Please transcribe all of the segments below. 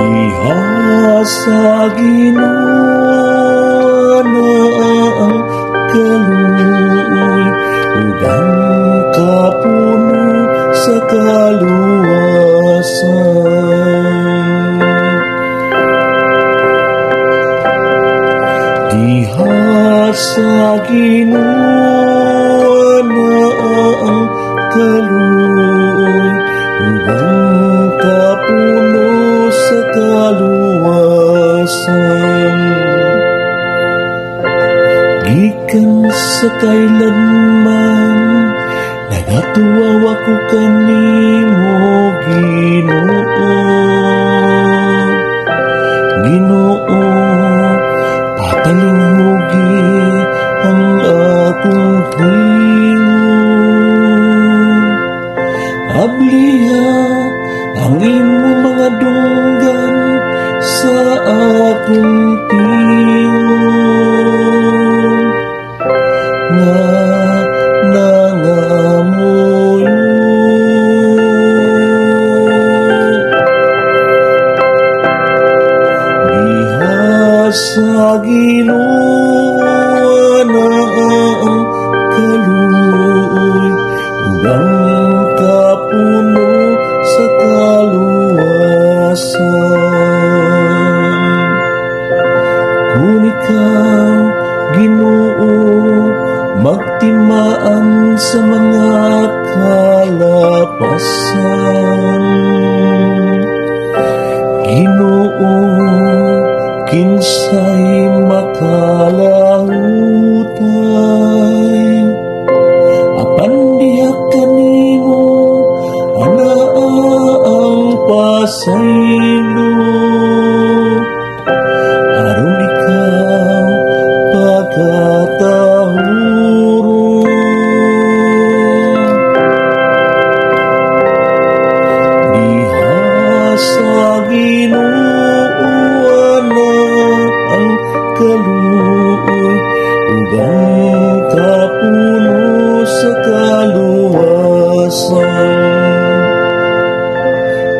Diha sa Ginoo na ang kaluoy, ug ang kapuno sa kaluwasan. Diha sa Ginoo na ang kaluoy, ug ang kapuno sa kaluwasan. Gikan sa kailanman nagatuwaw ako kanimo, Ginoo. Ginoo, patalinghugi ang akong hingon. Abliha ang imong mga dunggan sa akong tingon, nga nangamuyo. Diha sa Ginoo na ang kaluoy, ug ang kapuno sa kaluwasan. Kung ikaw, Ginoo, magtimaan sa mga kalapasan. Ginoo, kinsay makalahutay, apan diha kanimo anaa ang pasaylo. Aron ikaw pagkatahuron, diha sa Ginoo na ang kaluoy, ug ang kapuno sa kaluwasan.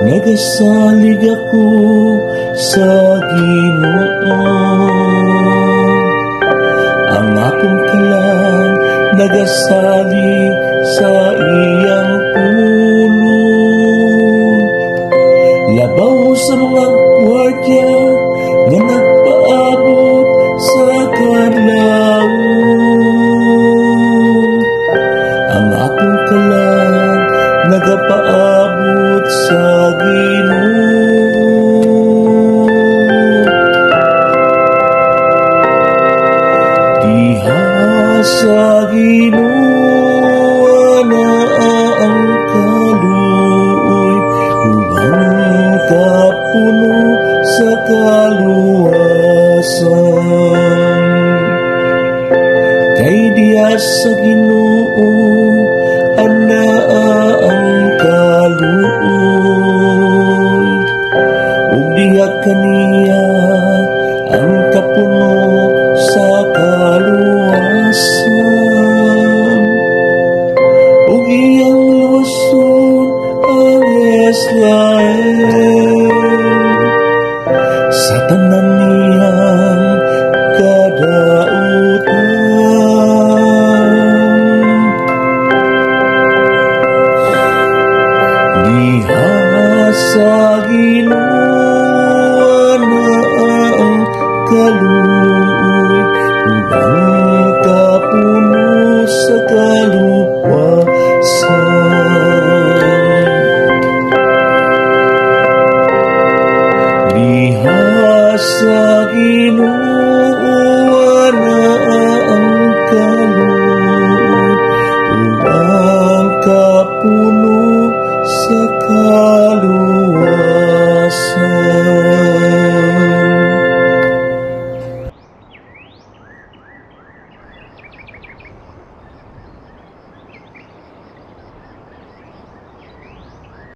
Nagasalig ako sa Ginoo, ang akong kalang nagasalig sa iyang pulong. Labaw sa mga gwardiya nga nagpaabot sa kadlaw, ang akong kalang nagapaabot sa Ginoo. Diha sa Ginoo na ang kaluoy, ug ang kapuno sa kaluwasan. Kay diha sa Ginoo anaa ang kaluoy, ug diha kaniya ang kapuno sa kaluwasan. Ug iyang luwason ang Israel sa tanan niyang kadautan. Diha sa Ginoo na ang kaluoy, ug ang kapuno sa kaluwasan. Diha sa Ginoo